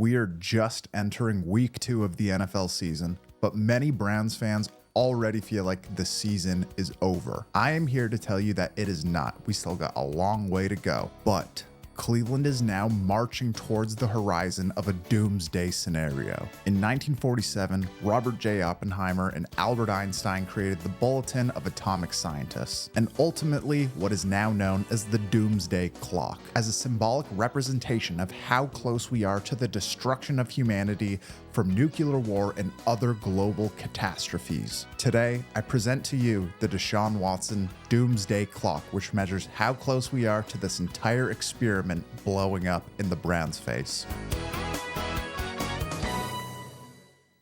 We are just entering week 2 of the NFL season, but many Browns fans already feel like the season is over. I am here to tell you that it is not. We still got a long way to go, but Cleveland is now marching towards the horizon of a doomsday scenario. In 1947, Robert J. Oppenheimer and Albert Einstein created the Bulletin of Atomic Scientists, and ultimately what is now known as the Doomsday Clock, as a symbolic representation of how close we are to the destruction of humanity from nuclear war and other global catastrophes. Today, I present to you the Deshaun Watson Doomsday Clock, which measures how close we are to this entire experiment blowing up in the Browns' face.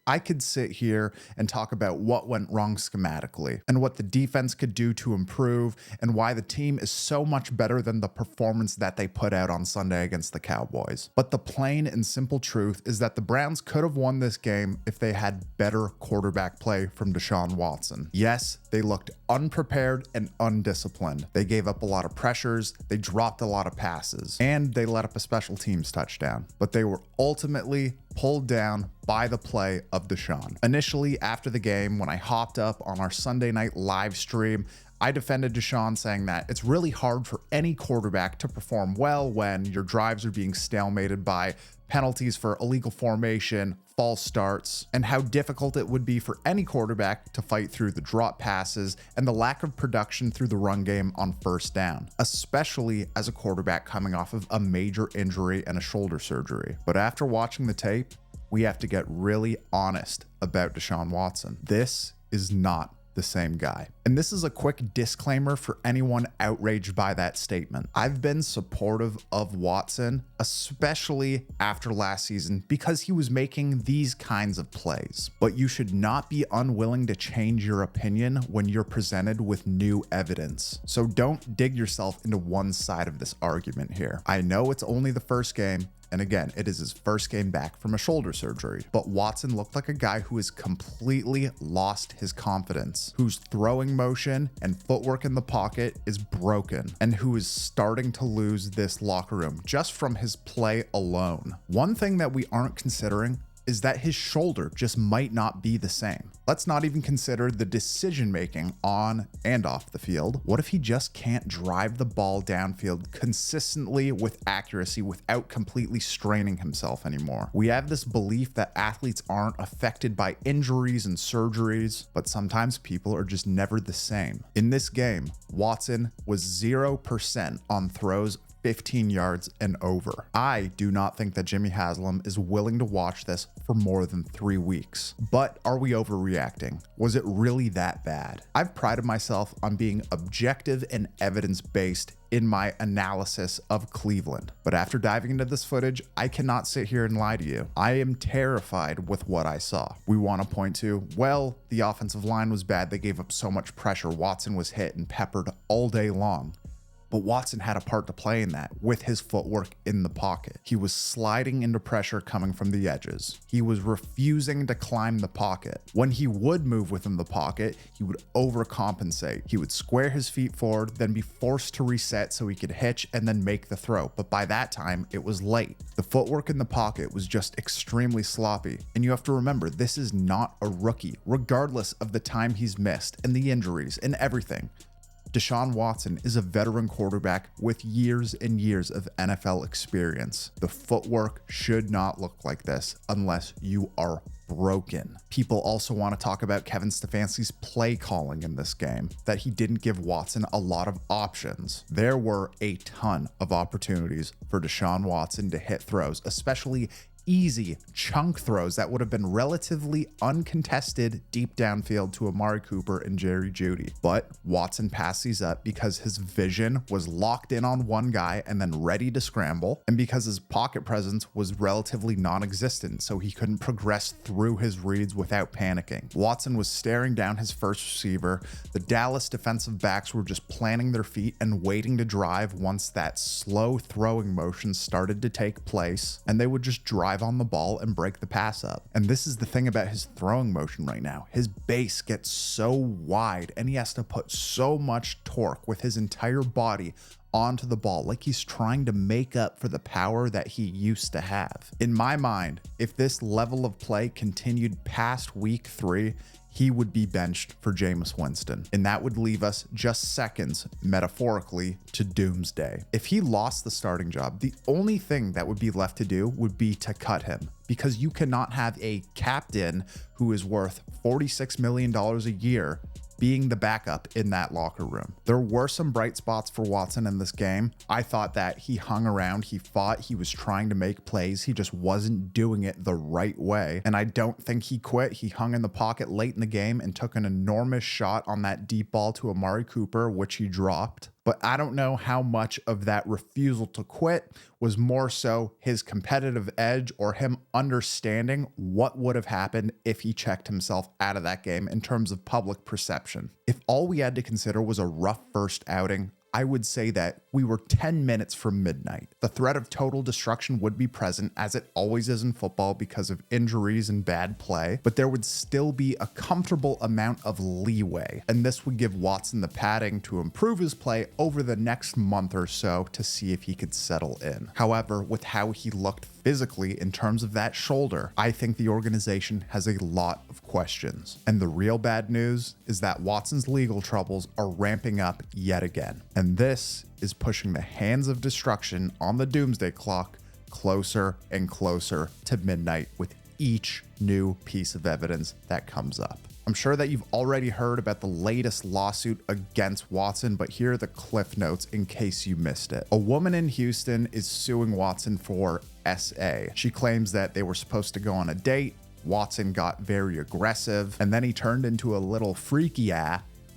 I could sit here and talk about what went wrong schematically and what the defense could do to improve and why the team is so much better than the performance that they put out on Sunday against the Cowboys. But the plain and simple truth is that the Browns could have won this game if they had better quarterback play from Deshaun Watson. Yes, they looked unprepared and undisciplined. They gave up a lot of pressures, they dropped a lot of passes, and they let up a special teams touchdown. But they were ultimately pulled down by the play of Deshaun. Initially, after the game, when I hopped up on our Sunday night live stream, I defended Deshaun, saying that it's really hard for any quarterback to perform well when your drives are being stalemated by penalties for illegal formation, false starts, and how difficult it would be for any quarterback to fight through the drop passes and the lack of production through the run game on first down, especially as a quarterback coming off of a major injury and a shoulder surgery. But after watching the tape, we have to get really honest about Deshaun Watson. This is not the same guy. And this is a quick disclaimer for anyone outraged by that statement. I've been supportive of Watson, especially after last season, because he was making these kinds of plays. But you should not be unwilling to change your opinion when you're presented with new evidence. So don't dig yourself into one side of this argument here. I know it's only the first game, and again, it is his first game back from a shoulder surgery. But Watson looked like a guy who has completely lost his confidence, whose throwing motion and footwork in the pocket is broken, and who is starting to lose this locker room just from his play alone. One thing that we aren't considering is that his shoulder just might not be the same. Let's not even consider the decision making on and off the field. What if he just can't drive the ball downfield consistently with accuracy without completely straining himself anymore? We have this belief that athletes aren't affected by injuries and surgeries, but sometimes people are just never the same. In this game, Watson was 0% on throws 15 yards and over. I do not think that Jimmy Haslam is willing to watch this for more than 3 weeks. But are we overreacting? Was it really that bad? I've prided myself on being objective and evidence-based in my analysis of Cleveland. But after diving into this footage, I cannot sit here and lie to you. I am terrified with what I saw. We want to point to, well, the offensive line was bad. They gave up so much pressure. Watson was hit and peppered all day long. But Watson had a part to play in that with his footwork in the pocket. He was sliding into pressure coming from the edges. He was refusing to climb the pocket. When he would move within the pocket, he would overcompensate. He would square his feet forward, then be forced to reset so he could hitch and then make the throw. But by that time, it was late. The footwork in the pocket was just extremely sloppy. And you have to remember, this is not a rookie, regardless of the time he's missed and the injuries and everything. Deshaun Watson is a veteran quarterback with years and years of NFL experience. The footwork should not look like this unless you are broken. People also want to talk about Kevin Stefanski's play calling in this game, that he didn't give Watson a lot of options. There were a ton of opportunities for Deshaun Watson to hit throws, especially easy chunk throws that would have been relatively uncontested deep downfield to Amari Cooper and Jerry Jeudy. But Watson passed these up because his vision was locked in on one guy and then ready to scramble, and because his pocket presence was relatively non-existent, so he couldn't progress through his reads without panicking. Watson was staring down his first receiver. The Dallas defensive backs were just planting their feet and waiting to drive once that slow throwing motion started to take place, and they would just drive on the ball and break the pass up. And this is the thing about his throwing motion right now. His base gets so wide and he has to put so much torque with his entire body onto the ball, like he's trying to make up for the power that he used to have. In my mind, if this level of play continued past week 3, he would be benched for Jameis Winston, and that would leave us just seconds, metaphorically, to Doomsday. If he lost the starting job, the only thing that would be left to do would be to cut him, because you cannot have a captain who is worth $46 million a year being the backup in that locker room. There were some bright spots for Watson in this game. I thought that he hung around, he fought, he was trying to make plays, he just wasn't doing it the right way. And I don't think he quit. He hung in the pocket late in the game and took an enormous shot on that deep ball to Amari Cooper, which he dropped. But I don't know how much of that refusal to quit was more so his competitive edge or him understanding what would have happened if he checked himself out of that game in terms of public perception. If all we had to consider was a rough first outing, I would say that we were 10 minutes from midnight. The threat of total destruction would be present, as it always is in football because of injuries and bad play, but there would still be a comfortable amount of leeway, and this would give Watson the padding to improve his play over the next month or so to see if he could settle in. However, with how he looked physically in terms of that shoulder, I think the organization has a lot of questions. And the real bad news is that Watson's legal troubles are ramping up yet again. And this is pushing the hands of destruction on the Doomsday Clock closer and closer to midnight with each new piece of evidence that comes up. I'm sure that you've already heard about the latest lawsuit against Watson, but here are the cliff notes in case you missed it. A woman in Houston is suing Watson for SA. She claims that they were supposed to go on a date. Watson got very aggressive, and then he turned into a little freaky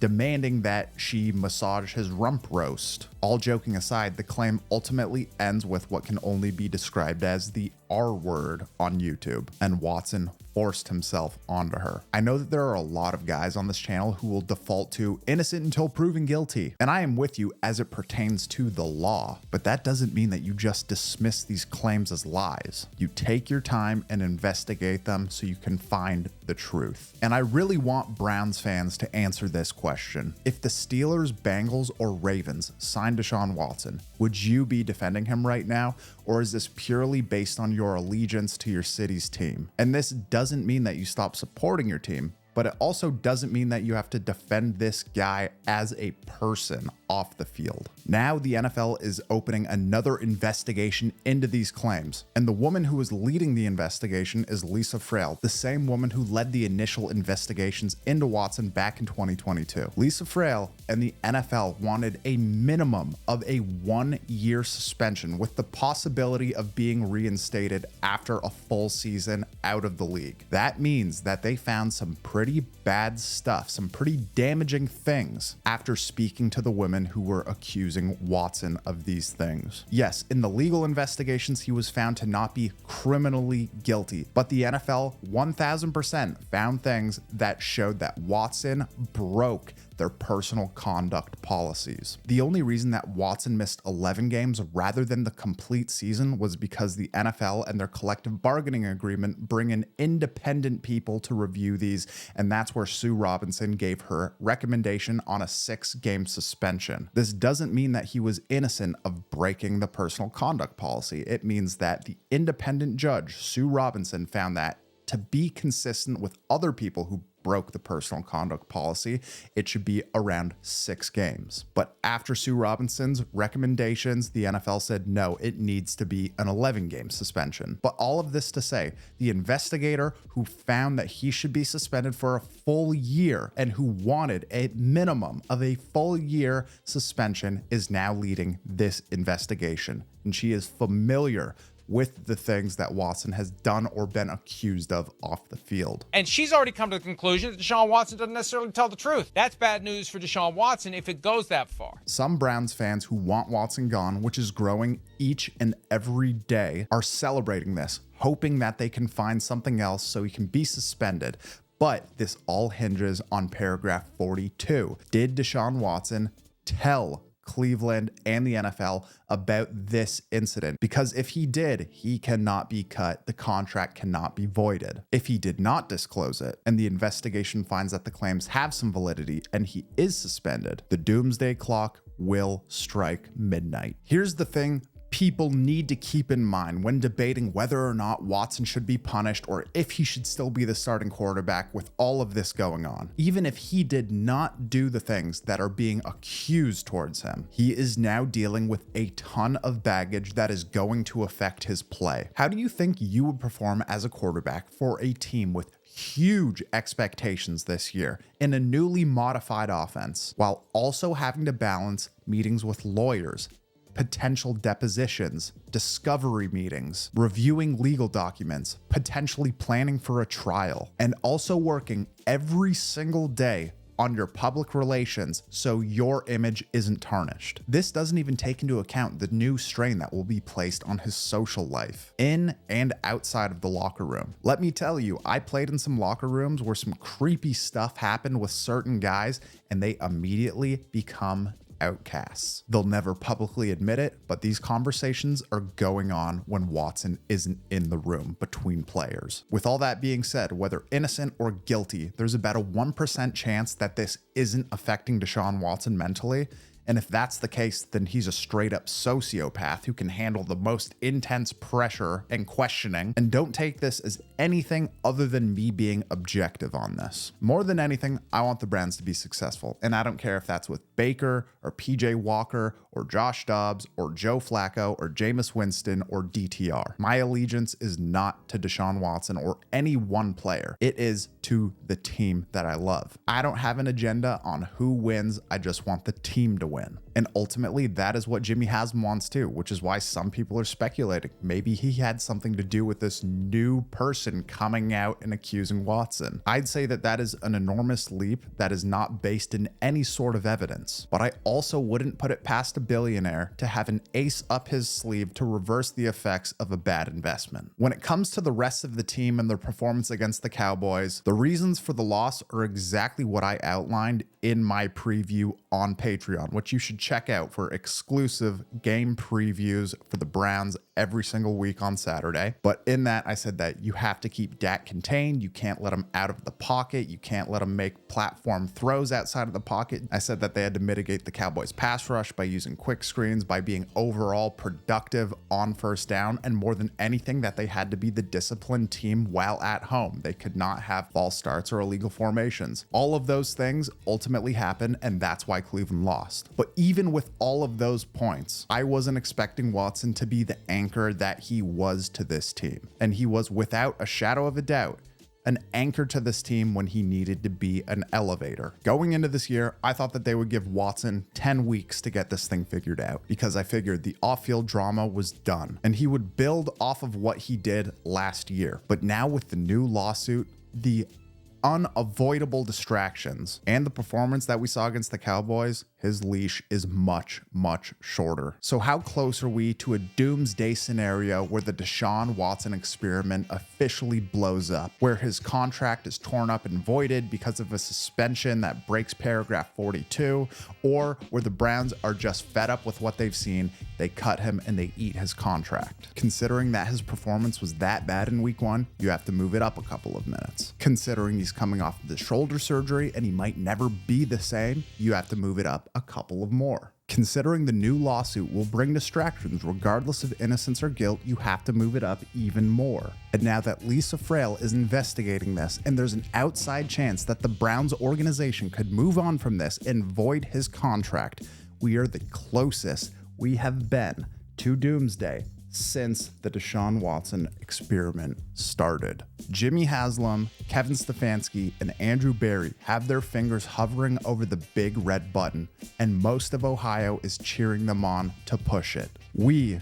demanding that she massage his rump roast. All joking aside, the claim ultimately ends with what can only be described as the R word on YouTube, and Watson forced himself onto her. I know that there are a lot of guys on this channel who will default to innocent until proven guilty, and I am with you as it pertains to the law, but that doesn't mean that you just dismiss these claims as lies. You take your time and investigate them so you can find the truth. And I really want Browns fans to answer this question. If the Steelers, Bengals, or Ravens signed Deshaun Watson, would you be defending him right now? Or is this purely based on your allegiance to your city's team? And this doesn't mean that you stop supporting your team, but it also doesn't mean that you have to defend this guy as a person off the field. Now the NFL is opening another investigation into these claims, and the woman who is leading the investigation is Lisa Frail, the same woman who led the initial investigations into Watson back in 2022. Lisa Frail and the NFL wanted a minimum of a 1-year suspension with the possibility of being reinstated after a full season out of the league. That means that they found some pretty bad stuff, some pretty damaging things after speaking to the women who were accusing Watson of these things. Yes, in the legal investigations, he was found to not be criminally guilty, but the NFL 1000% found things that showed that Watson broke their personal conduct policies. The only reason that Watson missed 11 games rather than the complete season was because the NFL and their collective bargaining agreement bring in independent people to review these, and that's where Sue Robinson gave her recommendation on a 6-game suspension. This doesn't mean that he was innocent of breaking the personal conduct policy. It means that the independent judge, Sue Robinson, found that to be consistent with other people who broke the personal conduct policy, it should be around 6 games. But after Sue Robinson's recommendations, the NFL said no, it needs to be an 11-game suspension. But all of this to say, the investigator who found that he should be suspended for a full year and who wanted a minimum of a full year suspension is now leading this investigation. And she is familiar with the things that Watson has done or been accused of off the field. And she's already come to the conclusion that Deshaun Watson doesn't necessarily tell the truth. That's bad news for Deshaun Watson if it goes that far. Some Browns fans who want Watson gone, which is growing each and every day, are celebrating this, hoping that they can find something else so he can be suspended. But this all hinges on paragraph 42. Did Deshaun Watson tell Cleveland, and the NFL about this incident, because if he did, he cannot be cut. The contract cannot be voided. If he did not disclose it and the investigation finds that the claims have some validity and he is suspended, the doomsday clock will strike midnight. Here's the thing people need to keep in mind when debating whether or not Watson should be punished or if he should still be the starting quarterback with all of this going on. Even if he did not do the things that are being accused towards him, he is now dealing with a ton of baggage that is going to affect his play. How do you think you would perform as a quarterback for a team with huge expectations this year in a newly modified offense, while also having to balance meetings with lawyers, potential depositions, discovery meetings, reviewing legal documents, potentially planning for a trial, and also working every single day on your public relations so your image isn't tarnished? This doesn't even take into account the new strain that will be placed on his social life in and outside of the locker room. Let me tell you, I played in some locker rooms where some creepy stuff happened with certain guys and they immediately become outcasts. They'll never publicly admit it, but these conversations are going on when Watson isn't in the room between players. With all that being said, whether innocent or guilty, there's about a 1% chance that this isn't affecting Deshaun Watson mentally. And if that's the case, then he's a straight up sociopath who can handle the most intense pressure and questioning. And don't take this as anything other than me being objective on this. More than anything, I want the Browns to be successful. And I don't care if that's with Baker or PJ Walker or Josh Dobbs or Joe Flacco or Jameis Winston or DTR. My allegiance is not to Deshaun Watson or any one player. It is to the team that I love. I don't have an agenda on who wins. I just want the team to win. And ultimately, that is what Jimmy Haslam wants too, which is why some people are speculating maybe he had something to do with this new person coming out and accusing Watson. I'd say that that is an enormous leap that is not based in any sort of evidence, but I also wouldn't put it past a billionaire to have an ace up his sleeve to reverse the effects of a bad investment. When it comes to the rest of the team and their performance against the Cowboys, the reasons for the loss are exactly what I outlined in my preview on Patreon, which you should check out for exclusive game previews for the Browns every single week on Saturday. But in that, I said that you have to keep Dak contained. You can't let him out of the pocket. You can't let him make platform throws outside of the pocket. I said that they had to mitigate the Cowboys pass rush by using quick screens, by being overall productive on first down, and more than anything, that they had to be the disciplined team while at home. They could not have false starts or illegal formations. All of those things ultimately happened, and that's why Cleveland lost. But even with all of those points, I wasn't expecting Watson to be the anchor that he was to this team. And he was, without a shadow of a doubt, an anchor to this team when he needed to be an elevator. Going into this year, I thought that they would give Watson 10 weeks to get this thing figured out, because I figured the off-field drama was done and he would build off of what he did last year. But now with the new lawsuit, the unavoidable distractions, and the performance that we saw against the Cowboys, his leash is much, much shorter. So how close are we to a doomsday scenario where the Deshaun Watson experiment officially blows up, where his contract is torn up and voided because of a suspension that breaks paragraph 42, or where the Browns are just fed up with what they've seen, they cut him and they eat his contract? Considering that his performance was that bad in week 1, you have to move it up a couple of minutes. Considering he's coming off of the shoulder surgery and he might never be the same, you have to move it up a couple of more. Considering the new lawsuit will bring distractions regardless of innocence or guilt, you have to move it up even more. And now that Lisa Frail is investigating this, and there's an outside chance that the Browns organization could move on from this and void his contract, we are the closest we have been to doomsday since the Deshaun Watson experiment started. Jimmy Haslam, Kevin Stefanski, and Andrew Berry have their fingers hovering over the big red button, and most of Ohio is cheering them on to push it. We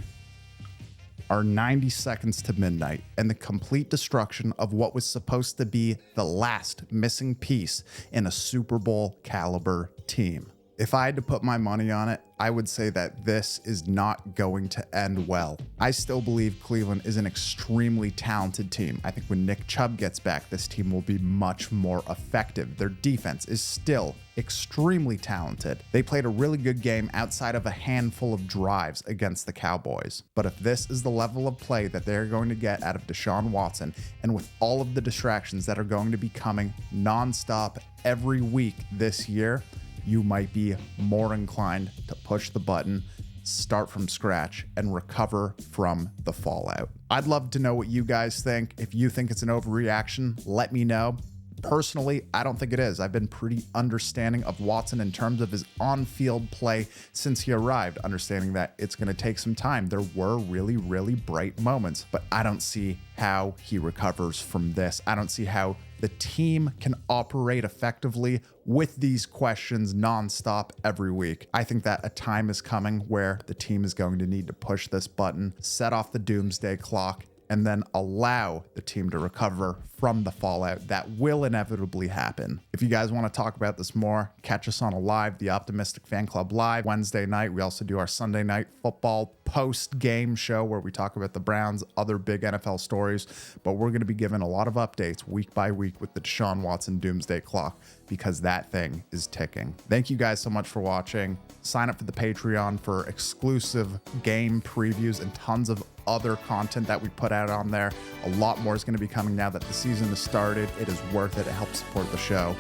are 90 seconds to midnight, and the complete destruction of what was supposed to be the last missing piece in a Super Bowl caliber team. If I had to put my money on it, I would say that this is not going to end well. I still believe Cleveland is an extremely talented team. I think when Nick Chubb gets back, this team will be much more effective. Their defense is still extremely talented. They played a really good game outside of a handful of drives against the Cowboys. But if this is the level of play that they're going to get out of Deshaun Watson, and with all of the distractions that are going to be coming nonstop every week this year, you might be more inclined to push the button, start from scratch, and recover from the fallout. I'd love to know what you guys think. If you think it's an overreaction, let me know. Personally, I don't think it is. I've been pretty understanding of Watson in terms of his on-field play since he arrived, understanding that it's going to take some time. There were really, really bright moments, but I don't see how he recovers from this. I don't see how the team can operate effectively with these questions nonstop every week. I think that a time is coming where the team is going to need to push this button, set off the doomsday clock, and then allow the team to recover from the fallout that will inevitably happen. If you guys want to talk about this more, catch us on a live, the Optimistic Fan Club live Wednesday night. We also do our Sunday night football post-game show where we talk about the Browns, other big NFL stories, but we're going to be giving a lot of updates week by week with the Deshaun Watson doomsday clock because that thing is ticking. Thank you guys so much for watching. Sign up for the Patreon for exclusive game previews and tons of other content that we put out on there. A lot more is going to be coming now that the season has started. It is worth it. It helps support the show.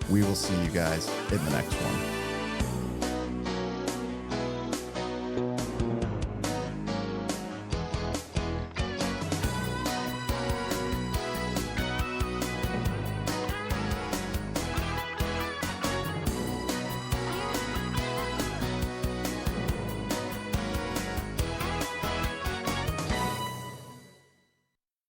We will see you guys in the next one.